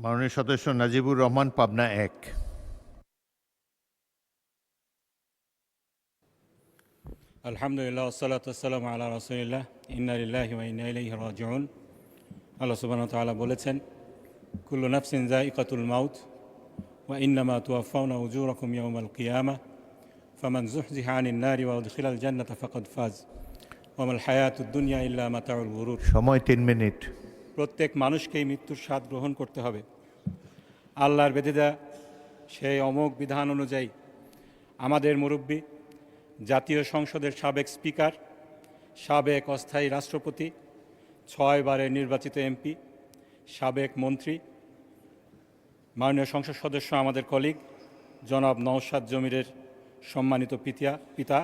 মাননীয় সদস্য নাজিবুর রহমান, পাবনা ১। আলহামদুলিল্লাহ, ওয়াসসালাতু ওয়াসসালামু আলা রাসূলিল্লাহ, ইন্না লিল্লাহি ওয়া ইন্না ইলাইহি রাজিউন। আল্লাহ সুবহানাহু ওয়া তাআলা বলেছেন, কুল্লু নাফসিন যায়িকাতুল মাউত ওয়া ইন্নামা তুওয়াফাউনা উজুরাকুম ইয়াওমাল কিয়ামাহ ফামান যুহজিহা আনিন নারি ওয়া উদখিলাল জান্নাতা ফাকাদ ফাজ ওয়া মাল হায়াতুদ দুনিয়া ইল্লা মাতাউল গুরুর। সময় ৩ মিনিট। প্রত্যেক মানুষকেই মৃত্যুর স্বাদ গ্রহণ করতে হবে। আল্লাহর বেঁধে দেয়া সেই অমোঘ বিধান অনুযায়ী আমাদের মুরব্বী, জাতীয় সংসদের সাবেক স্পিকার, সাবেক অস্থায়ী রাষ্ট্রপতি, ৬ বারের নির্বাচিত এমপি, সাবেক মন্ত্রী, মাননীয় সংসদ সদস্য, আমাদের কলিগ জনাব নওশাদ জমিরের সম্মানিত পিতা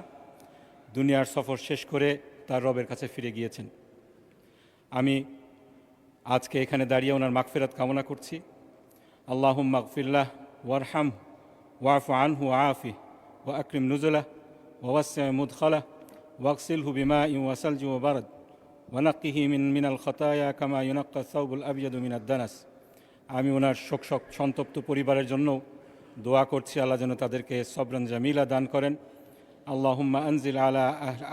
দুনিয়ার সফর শেষ করে তার রবের কাছে ফিরে গিয়েছেন। আমি আজকে এখানে দাঁড়িয়ে ওনার মাগফিরাত কামনা করছি। আল্লাহুম্মা গফিরলাহ ওয়ারহাম ওয়াফু আনহু ওয়াআফি ওয়া আকরিম নুজুলাহ ওয়াওয়াসসি মুদখালাহ ওয়াগসিলহু বিমাইন ওয়া সালজি ওয়া বারদ ওয়া নাক্কিহি মিনাল খাতায়া কামা ইউনাক্কা আস-সাওবুল আবয়াদু মিনাদ দানাস। আমি ওনার শোক সন্তপ্ত পরিবারের জন্য দোয়া করছি, আল্লাহ যেন তাদেরকে সবরান জামিলা দান করেন। আল্লাহুম্মা আনজিল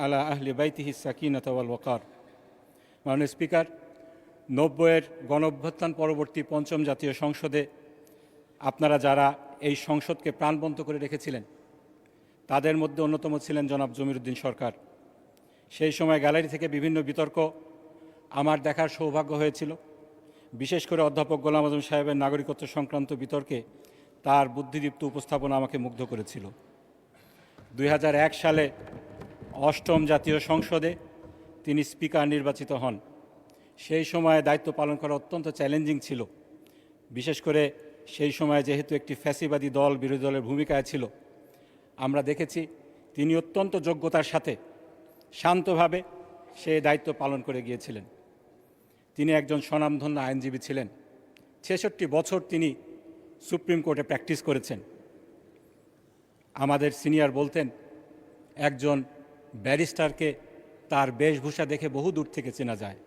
আলা আহলি বাইতিহি সাকিনাতা ওয়াল ওয়াকার। মাননীয় স্পিকার, ৯০-এর গণঅভ্যুত্থান পরবর্তী পঞ্চম জাতীয় সংসদে আপনারা যারা এই সংসদকে প্রাণবন্ত করে রেখেছিলেন, তাদের মধ্যে অন্যতম ছিলেন জনাব জমিরুদ্দিন সরকার। সেই সময় গ্যালারি থেকে বিভিন্ন বিতর্ক আমার দেখার সৌভাগ্য হয়েছিল। বিশেষ করে অধ্যাপক গোলাম আজম সাহেবের নাগরিকত্ব সংক্রান্ত বিতর্কে তার বুদ্ধিদীপ্ত উপস্থাপনা আমাকে মুগ্ধ করেছিল। ২০০১ সালে ৮ম জাতীয় সংসদে তিনি স্পিকার নির্বাচিত হন। সেই সময়ে দায়িত্ব পালন করা অত্যন্ত চ্যালেঞ্জিং ছিল। বিশেষ করে সেই সময় যেহেতু একটি ফ্যাসিবাদী দল বিরোধী দলের ভূমিকায় ছিল, আমরা দেখেছি তিনি অত্যন্ত যোগ্যতার সাথে শান্তভাবে সেই দায়িত্ব পালন করে গিয়েছিলেন। তিনি একজন স্বনামধন্য আইনজীবী ছিলেন। ৬৬ বছর তিনি সুপ্রিম কোর্টে প্র্যাকটিস করেছেন। আমাদের সিনিয়র বলতেন, একজন ব্যারিস্টারকে তার বেশভূষা দেখে বহু দূর থেকে চেনা যায়।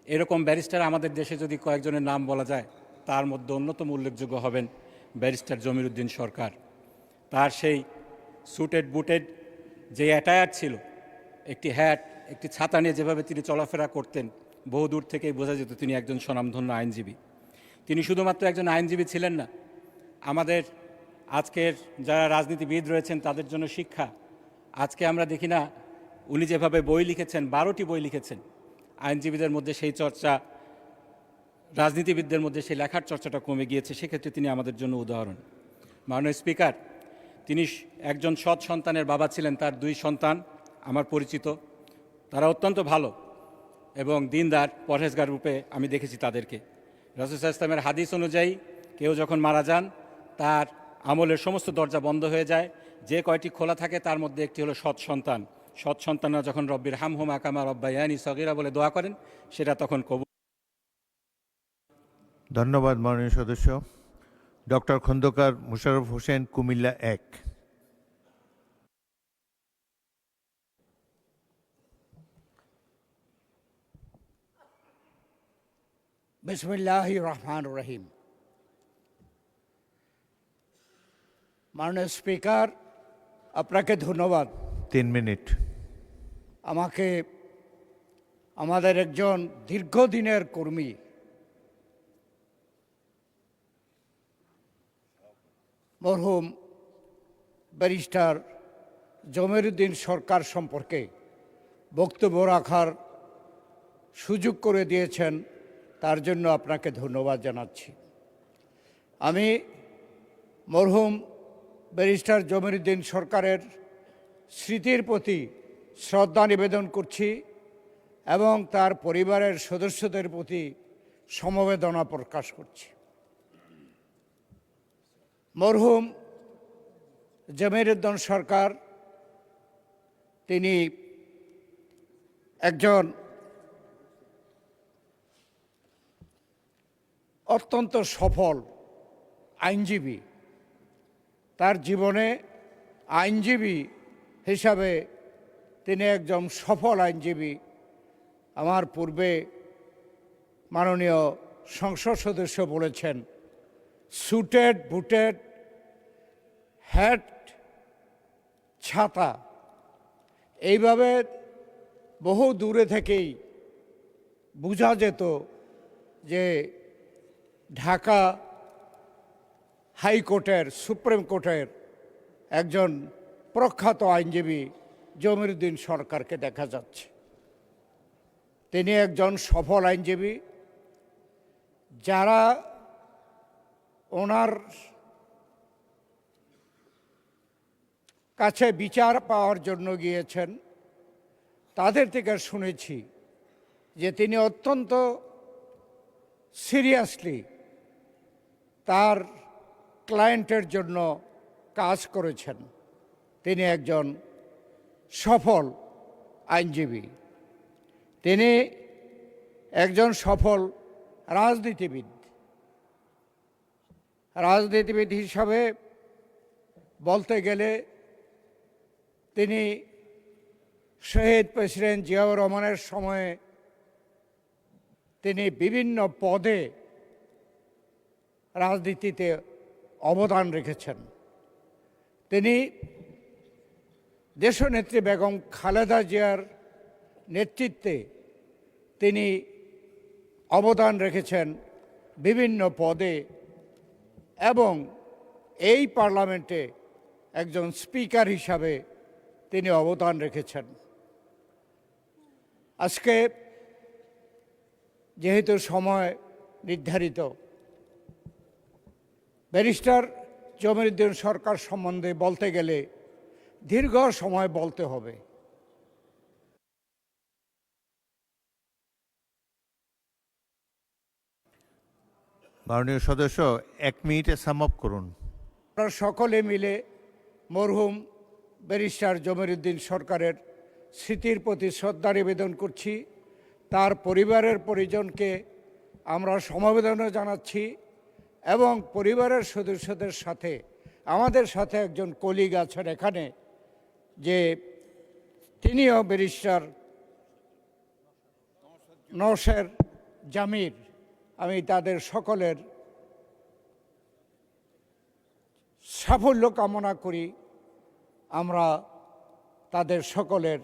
এরকম ব্যারিস্টার আমাদের দেশে যদি কয়েকজনের নাম বলা যায়, তার মধ্যে অন্যতম উল্লেখযোগ্য হবেন ব্যারিস্টার জমিরুদ্দিন সরকার। তার সেই স্যুটেড বুটেড যে অ্যাটায়ার ছিল, একটি হ্যাট, একটি ছাতা নিয়ে যেভাবে তিনি চলাফেরা করতেন, বহু দূর থেকেই বোঝা যেত তিনি একজন স্বনামধন্য আইনজীবী। তিনি শুধুমাত্র একজন আইনজীবী ছিলেন না, আমাদের আজকের যারা রাজনীতিবিদ রয়েছেন তাদের জন্য শিক্ষা। আজকে আমরা দেখি না, উনি যেভাবে বই লিখেছেন, 12টি বই লিখেছেন, আইনজীবীদের মধ্যে সেই চর্চা, রাজনীতিবিদদের মধ্যে সেই লেখার চর্চাটা কমে গিয়েছে। সেক্ষেত্রে তিনি আমাদের জন্য উদাহরণ। মাননীয় স্পিকার, তিনি একজন সৎ সন্তানের বাবা ছিলেন। তার 2 সন্তান আমার পরিচিত, তারা অত্যন্ত ভালো এবং দিনদার, পরহেজগার রূপে আমি দেখেছি তাদেরকে। রাসূল সাল্লাল্লাহু আলাইহি ওয়াসাল্লামের হাদিস অনুযায়ী কেউ যখন মারা যান, তার আমলের সমস্ত দরজা বন্ধ হয়ে যায়। যে কয়টি খোলা থাকে তার মধ্যে একটি হলো সৎ সন্তান। সৎ সন্তানরা যখন রব্বির হামহুমা কামা রব্বায়ানি সগীরা বলে দোয়া করেন, সেটা তখন কবুল। ধন্যবাদ মাননীয় সদস্য। ডক্টর খন্দকার মোশাররফ হোসেন, কুমিল্লা ১। বিসমিল্লাহির রহমানির রহিম। মাননীয় স্পিকার, আপনাকে ধন্যবাদ। 3 মিনিট। আমাকে আমাদের একজন দীর্ঘদিনের কর্মী, মরহুম ব্যারিস্টার জমিরুদ্দিন সরকার সম্পর্কে বক্তব্য রাখার সুযোগ করে দিয়েছেন, তার জন্য আপনাকে ধন্যবাদ জানাচ্ছি। আমি মরহুম ব্যারিস্টার জমিরুদ্দিন সরকারের স্মৃতির প্রতি শ্রদ্ধা নিবেদন করছি এবং তার পরিবারের সদস্যদের প্রতি সমবেদনা প্রকাশ করছি। মরহুম জমিরুদ্দিন সরকার, তিনি একজন অত্যন্ত সফল আইনজীবী। তার জীবনে আইনজীবী হিসাবে তিনি একজন সফল আইনজীবী। আমার পূর্বে মাননীয় সংসদ সদস্য বলেছেন, সুটেড বুটেড, হ্যাট, ছাতা, এইভাবে বহু দূরে থেকেই বোঝা যেত যে ঢাকা হাইকোর্টের, সুপ্রিম কোর্টের একজন প্রখ্যাত আইনজীবী জমিরুদ্দিন সরকারকে দেখা যাচ্ছে। তিনি একজন সফল আইনজীবী, যারা ওনার কাছে বিচার পাওয়ার জন্য গিয়েছেন তাদের থেকে শুনেছি যে তিনি অত্যন্ত সিরিয়াসলি তার ক্লায়েন্টের জন্য কাজ করেছেন। তিনি একজন সফল আইনজীবী, তিনি একজন সফল রাজনীতিবিদ হিসাবে বলতে গেলে তিনি শহীদ প্রেসিডেন্ট জিয়াউর রহমানের সময়ে তিনি বিভিন্ন পদে রাজনীতিতে অবদান রেখেছেন। তিনি দেশনেত্রী বেগম খালেদা জিয়ার নেতৃত্বে তিনি অবদান রেখেছেন বিভিন্ন পদে, এবং এই পার্লামেন্টে একজন স্পিকার হিসাবে তিনি অবদান রেখেছেন। আজকে যেহেতু সময় নির্ধারিত, ব্যারিস্টার জমিরুদ্দিন সরকার সম্বন্ধে বলতে গেলে দীর্ঘ সময় বলতে হবে। মাননীয় সদস্য 1 মিনিটে সাম আপ করুন। আমরা সকলে মিলে মরহুম ব্যারিস্টার জমিরুদ্দিন সরকারের স্মৃতির প্রতি শ্রদ্ধা নিবেদন করছি। তার পরিবারের পরিজনকে আমরা সমবেদনা জানাচ্ছি, এবং পরিবারের সদস্যদের সাথে আমাদের সাথে একজন কলিগ আছেন এখানে, যে তিনিও ব্যারিস্টার নওশের জামির। আমি তাদের সকলের সাফল্য কামনা করি। আমরা তাদের সকলের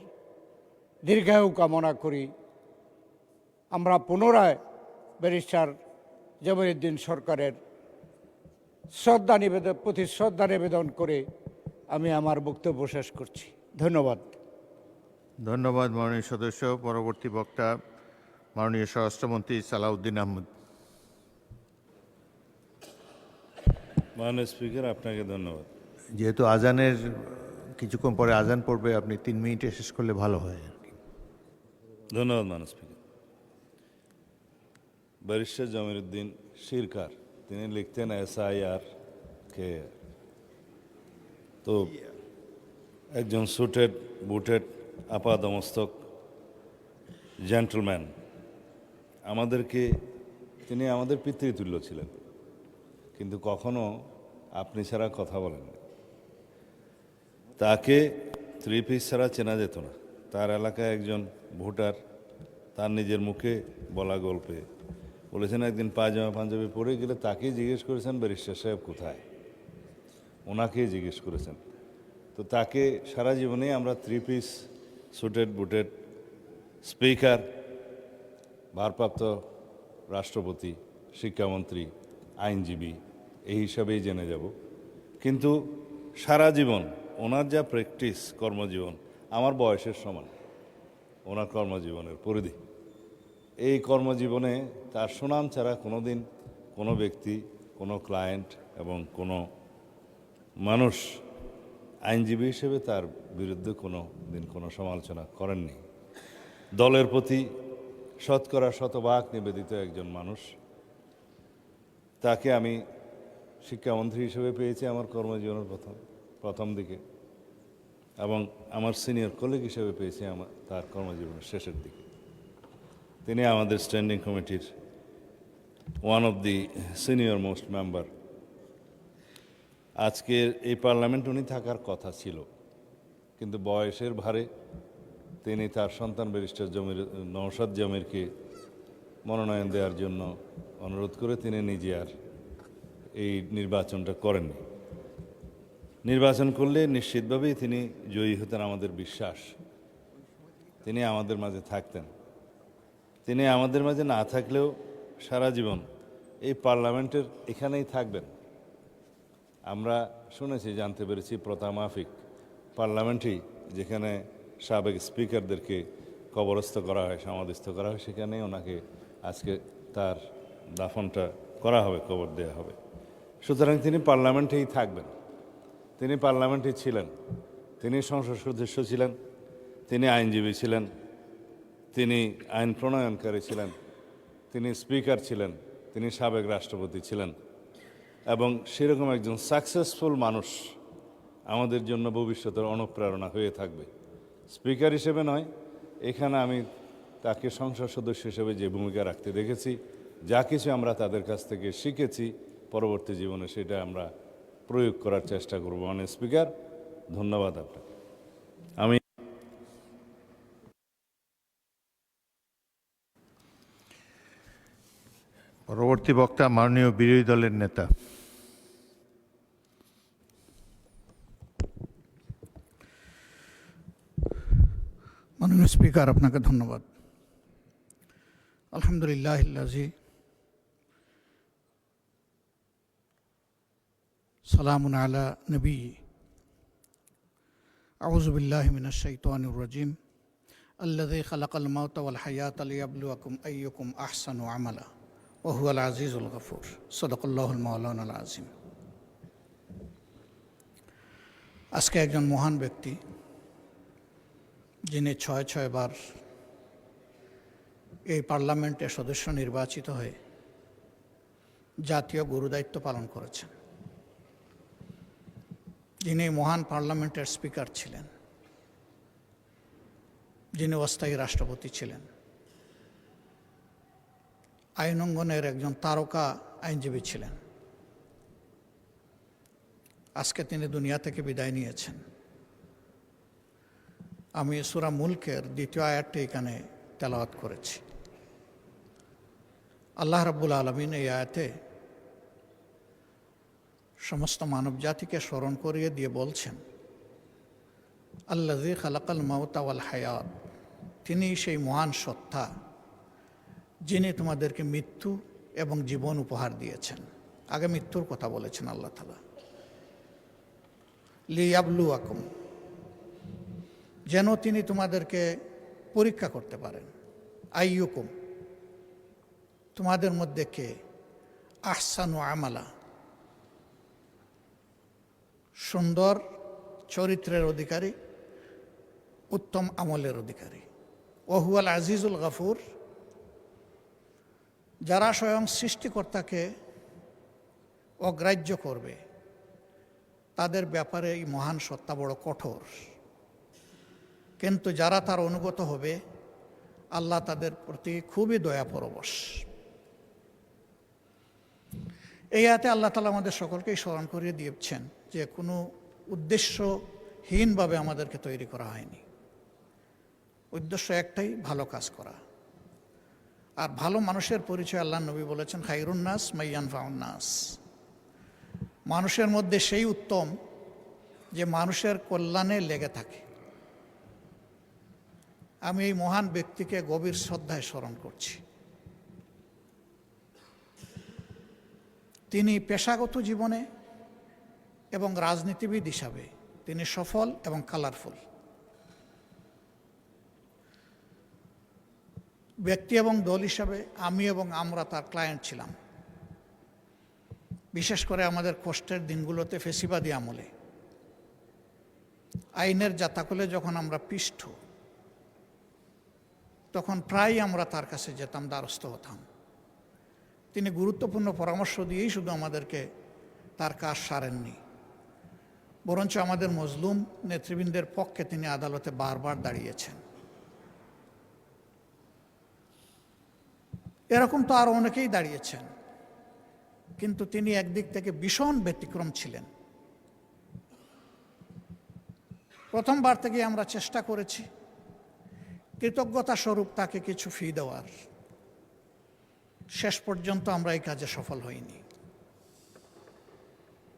দীর্ঘায়ু কামনা করি। আমরা পুনরায় ব্যারিস্টার জমিরুদ্দিন সরকারের প্রতি শ্রদ্ধা নিবেদন করে আমি আমার বক্তব্য শেষ করছি। ধন্যবাদ। ধন্যবাদ মাননীয় সদস্য। পরবর্তী বক্তা মাননীয় স্বরাষ্ট্রমন্ত্রী সালাউদ্দিন আহমেদ। মাননীয় স্পিকার, আপনাকে ধন্যবাদ। যেহেতু আজানের কিছুক্ষণ পরে আজান পড়বে, আপনি 3 মিনিটে শেষ করলে ভালো হয় আর কি। ধন্যবাদ মাননীয় স্পিকার। ব্যারিস্টার জমিরুদ্দিন সরকার তিনি লিখতেন SIR কে, তো একজন সুটেড বুটেড আপাদমস্তক জেন্টলম্যান, তিনি আমাদের পিতৃতুল্য ছিলেন, কিন্তু কখনো আপনি ছাড়া কথা বলেন। তাকে 3 পিস ছাড়া চেনা যেত না। তার এলাকায় একজন ভোটার তার নিজের মুখে বলা গল্পে বলেছেন, একদিন পায়জামা পাঞ্জাবি পরে গেলে তাকেই জিজ্ঞেস করেছেন ব্যারিস্টার সাহেব কোথায়, ওনাকেই জিজ্ঞেস করেছেন। তো তাকে সারা জীবনে আমরা 3 পিস সুটেড বুটেড স্পিকার, ভারপ্রাপ্ত রাষ্ট্রপতি, শিক্ষামন্ত্রী, আইনজীবী এই হিসাবেই জেনে যাব। কিন্তু সারা জীবন ওনার যা প্র্যাকটিস, কর্মজীবন আমার বয়সের সমান ওনার কর্মজীবনের পরিধি। এই কর্মজীবনে তার সুনাম ছাড়া কোনো দিন কোনো ব্যক্তি, কোনো ক্লায়েন্ট এবং কোনো মানুষ আইনজীবী হিসেবে তার বিরুদ্ধে কোনো দিন কোনো সমালোচনা করেননি। দলের প্রতি শতকরা শতভাগ নিবেদিত একজন মানুষ। তাকে আমি শিক্ষামন্ত্রী হিসেবে পেয়েছি আমার কর্মজীবনের প্রথম দিকে, এবং আমার সিনিয়র কলিগ হিসেবে পেয়েছি তার কর্মজীবনের শেষের দিকে। তিনি আমাদের স্ট্যান্ডিং কমিটির one of the senior most member. আজকের এই পার্লামেন্ট উনি থাকার কথা ছিল, কিন্তু বয়সের ভারে তিনি তার সন্তান ব্যারিস্টার নওশাদ জামিরকে মনোনয়ন দেওয়ার জন্য অনুরোধ করে তিনি নিজে আর এই নির্বাচনটা করেননি। নির্বাচন করলে নিশ্চিতভাবেই তিনি জয়ী হতেন, আমাদের বিশ্বাস। তিনি আমাদের মাঝে থাকতেন। তিনি আমাদের মাঝে না থাকলেও সারা জীবন এই পার্লামেন্টের এখানেই থাকবেন। আমরা শুনেছি, জানতে পেরেছি প্রথা মাফিক পার্লামেন্টই যেখানে সাবেক স্পিকারদেরকে কবরস্থ করা হয়, সমাধিস্থ করা হয়, সেখানেই ওনাকে আজকে তার দাফনটা করা হবে, কবর দেওয়া হবে। সুতরাং তিনি পার্লামেন্টেই থাকবেন। তিনি পার্লামেন্টে ছিলেন, তিনি সংসদ সদস্য ছিলেন, তিনি আইনজীবী ছিলেন, তিনি আইন প্রণয়নকারী ছিলেন, তিনি স্পিকার ছিলেন, তিনি সাবেক রাষ্ট্রপতি ছিলেন এবং সেরকম একজন সাকসেসফুল মানুষ আমাদের জন্য ভবিষ্যতের অনুপ্রেরণা হয়ে থাকবে। স্পিকার হিসেবে নয়, এখানে আমি তাকে সংসদ সদস্য হিসেবে যে ভূমিকা রাখতে দেখেছি, যা কিছু আমরা তাদের কাছ থেকে শিখেছি পরবর্তী জীবনে সেটা আমরা প্রয়োগ করার চেষ্টা করব। মাননীয় স্পিকার, ধন্যবাদ আপনাকে। আমি পরবর্তী বক্তা মাননীয় বিরোধী দলের নেতা। মাননীয় স্পিকার, আপনাকে ধন্যবাদ। আলহামদুলিল্লাহিল্লাযী সালামুন আলা নবী আউযু বিল্লাহি মিনাশ শাইতানির রাজীম আল্লাযী খালাকাল মাউতা ওয়াল হায়াতা লিয়াবলুয়াকুম আইয়ুকুম আহসানু আমালা ওয়া হুয়াল আজিজুল গফুর। সাদাকাল্লাহুল মাওলানাল আযীম। আজকে একজন মহান ব্যক্তি, যিনি ৬ বার এই পার্লামেন্টের সদস্য নির্বাচিত হয়ে জাতীয় গুরুদায়িত্ব পালন করেছেন, যিনি মহান পার্লামেন্টের স্পিকার ছিলেন, যিনি অস্থায়ী রাষ্ট্রপতি ছিলেন, আইন অঙ্গনের একজন তারকা আইনজীবী ছিলেন। আজকে তিনি দুনিয়া থেকে বিদায় নিয়েছেন। আমি সূরা মুলকের ২য় আয়াতটি এখানে তেলাওয়াত করেছি। আল্লাহ রাব্বুল আলামিন এই আয়াতে সমস্ত মানব জাতিকে স্মরণ করিয়ে দিয়ে বলছেন, আল্লাযী খালাকাল মাউতা ওয়াল হায়াত, তিনি সেই মহান সত্তা যিনি তোমাদেরকে মৃত্যু এবং জীবন উপহার দিয়েছেন। আগে মৃত্যুর কথা বলেছেন আল্লাহ তাআলা, লিয়াবলুয়াকুম, যেন তিনি তোমাদেরকে পরীক্ষা করতে পারেন। আইয়ুকুম, তোমাদের মধ্যে কে আহসানু আমালা, সুন্দর চরিত্রের অধিকারী, উত্তম আমলের অধিকারী। ওহুয়াল আজিজুল গফুর, যারা স্বয়ং সৃষ্টিকর্তাকে অগ্রাহ্য করবে তাদের ব্যাপারে এই মহান সত্তা বড় কঠোর, কিন্তু যারা তার অনুগত হবে আল্লাহ তাদের প্রতি খুবই দয়াপরবশ। এই আয়াতে আল্লাহ তাআলা আমাদের সকলকেই স্মরণ করিয়ে দিয়েছেন যে কোনো উদ্দেশ্যহীনভাবে আমাদেরকে তৈরি করা হয়নি। উদ্দেশ্য একটাই, ভালো কাজ করা। আর ভালো মানুষের পরিচয় আল্লাহ নবী বলেছেন, খায়রুন নাস মাইয়ানফাউন নাস, মানুষের মধ্যে সেই উত্তম যে মানুষের কল্যাণে লেগে থাকে। আমি এই মহান ব্যক্তিকে গভীর শ্রদ্ধায় স্মরণ করছি। তিনি পেশাগত জীবনে এবং রাজনীতিবিদ হিসাবে তিনি সফল এবং কালারফুল। ব্যক্তি এবং দল হিসাবে আমি এবং আমরা তার ক্লায়েন্ট ছিলাম। বিশেষ করে আমাদের কষ্টের দিনগুলোতে ফেসিবাদী আমলে আইনের জাতাকলে যখন আমরা পিষ্ট, তখন প্রায় আমরা তার কাছে যেতাম, দ্বারস্থ হতাম। তিনি গুরুত্বপূর্ণ পরামর্শ দিয়েই শুধু আমাদেরকে তার কাজ সারেননি, বরঞ্চ আমাদের মজলুম নেতৃবৃন্দের পক্ষে তিনি আদালতে বারবার দাঁড়িয়েছেন। এরকম তো আরও অনেকেই দাঁড়িয়েছেন, কিন্তু তিনি একদিক থেকে ভীষণ ব্যতিক্রম ছিলেন। প্রথমবার থেকে আমরা চেষ্টা করেছি কৃতজ্ঞতা স্বরূপ তাকে কিছু ফি দেওয়ার। শেষ পর্যন্ত আমরা এই কাজে সফল হইনি।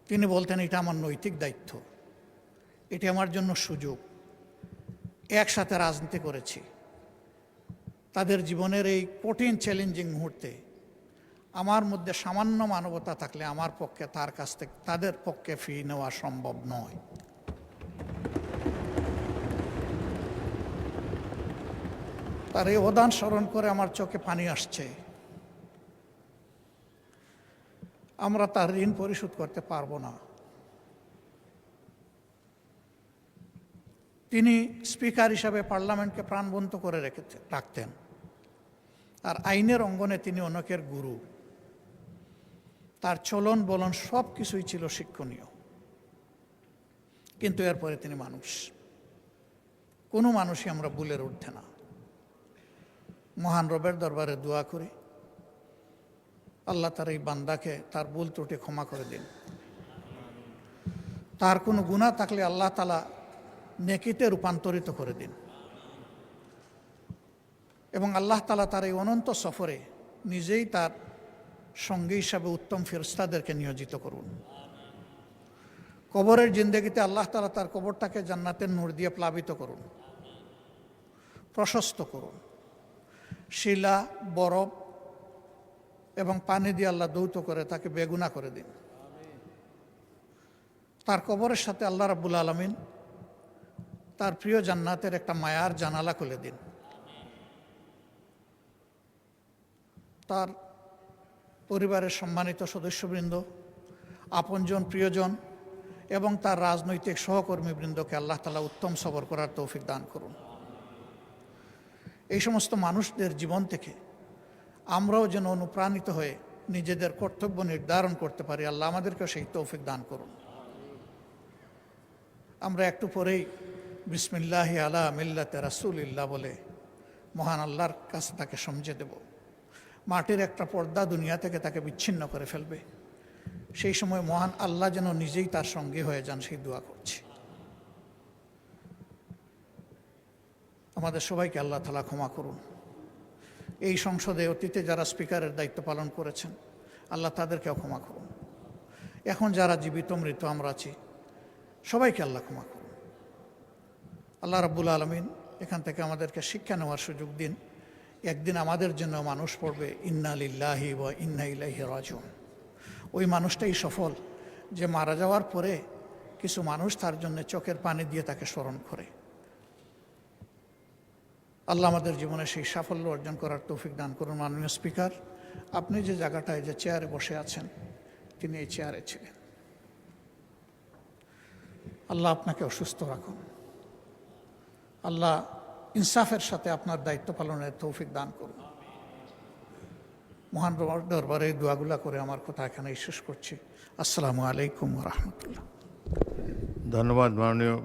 তিনি বলতেন এটা আমার নৈতিক দায়িত্ব, এটি আমার জন্য সুযোগ। একসাথে রাজনীতি করেছি, তাদের জীবনের এই কঠিন চ্যালেঞ্জিং মুহূর্তে আমার মধ্যে সামান্য মানবতা থাকলে আমার পক্ষে তার কাছ থেকে তাদের পক্ষে ফি নেওয়া সম্ভব নয়। তার এই অবদান স্মরণ করে আমার চোখে পানি আসছে। আমরা তার ঋণ পরিশোধ করতে পারবো না। তিনি স্পিকার হিসাবে পার্লামেন্টকে প্রাণবন্ত করে রাখতেন, আর আইনের অঙ্গনে তিনি অনেকের গুরু। তার চলন বলন সব কিছুই ছিল শিক্ষণীয়। কিন্তু এরপরে তিনি মানুষ, কোনো মানুষই আমরা ভুলের ঊর্ধ্বে না। মহান রবের দরবারে দোয়া করি আল্লাহ তার এই বান্দাকে তার ভুল ত্রুটি ক্ষমা করে দিন। তার কোনো গুনাহ থাকলে আল্লাহ তাআলা নেকিতে রূপান্তরিত করে দিন, এবং আল্লাহ তাআলা তার এই অনন্ত সফরে নিজেই তার সঙ্গী হিসাবে উত্তম ফেরেশতাদেরকে নিয়োজিত করুন। কবরের জিন্দেগিতে আল্লাহ তাআলা তার কবরটাকে জান্নাতের নূর দিয়ে প্লাবিত করুন, প্রশস্ত করুন। শিলা, বরফ এবং পানি দিয়ে আল্লাহ দৌত করে তাকে বেগুনা করে দিন। তার কবরের সাথে আল্লাহ রাব্বুল আলামিন তার প্রিয় জান্নাতের একটা মায়ার জানালা খুলে দিন। তার পরিবারের সম্মানিত সদস্যবৃন্দ, আপনজন, প্রিয়জন এবং তার রাজনৈতিক সহকর্মীবৃন্দকে আল্লাহ তাআলা উত্তম সবর করার তৌফিক দান করুন। এই সমস্ত মানুষদের জীবন থেকে আমরাও যেন অনুপ্রাণিত হয়ে নিজেদের কর্তব্য নির্ধারণ করতে পারি। আল্লাহ আমাদেরকে সেই তৌফিক দান করুন। আমরা একটু পরেই বিসমিল্লাহি আলা মিল্লাতে রাসূলিল্লাহ বলে মহান আল্লাহর কাছে তাকে সমঝে দেব। মাটির একটা পর্দা দুনিয়া থেকে তাকে বিচ্ছিন্ন করে ফেলবে। সেই সময় মহান আল্লাহ যেন নিজেই তার সঙ্গী হয়ে যান, সেই দোয়া করছি। আমাদের সবাইকে আল্লাহ তাআলা ক্ষমা করুন। এই সংসদে অতীতে যারা স্পিকারের দায়িত্ব পালন করেছেন আল্লাহ তাদেরকেও ক্ষমা করুন। এখন যারা জীবিত মৃত আমরা আছি সবাইকে আল্লাহ ক্ষমা করুন। আল্লাহ রাব্বুল আলামিন এখান থেকে আমাদেরকে শিক্ষা নেওয়ার সুযোগ দিন। একদিন আমাদের জন্য মানুষ পড়বে ইন্না লিল্লাহি ওয়া ইন্না ইলাইহি রাজিউন। ওই মানুষটাই সফল যে মারা যাওয়ার পরে কিছু মানুষ তার জন্য চোখের পানি দিয়ে তাকে স্মরণ করে। আল্লাহ আমাদের জীবনে সেই সাফল্য অর্জন করার তৌফিক দান করুন। মাননীয় স্পিকার, আপনি যে জায়গাটায় যে চেয়ারে বসে আছেন তিনি এই চেয়ারে ছিলেন। আল্লাহ আপনাকে অসুস্থ রাখুন। আল্লাহ ইনসাফের সাথে আপনার দায়িত্ব পালনের তৌফিক দান করুন। মহান দরবারে এই দোয়াগুলা করে আমার কথা এখানেই শেষ করছি। আসসালামু আলাইকুম ওয়া রাহমাতুল্লাহ। ধন্যবাদ মাননীয়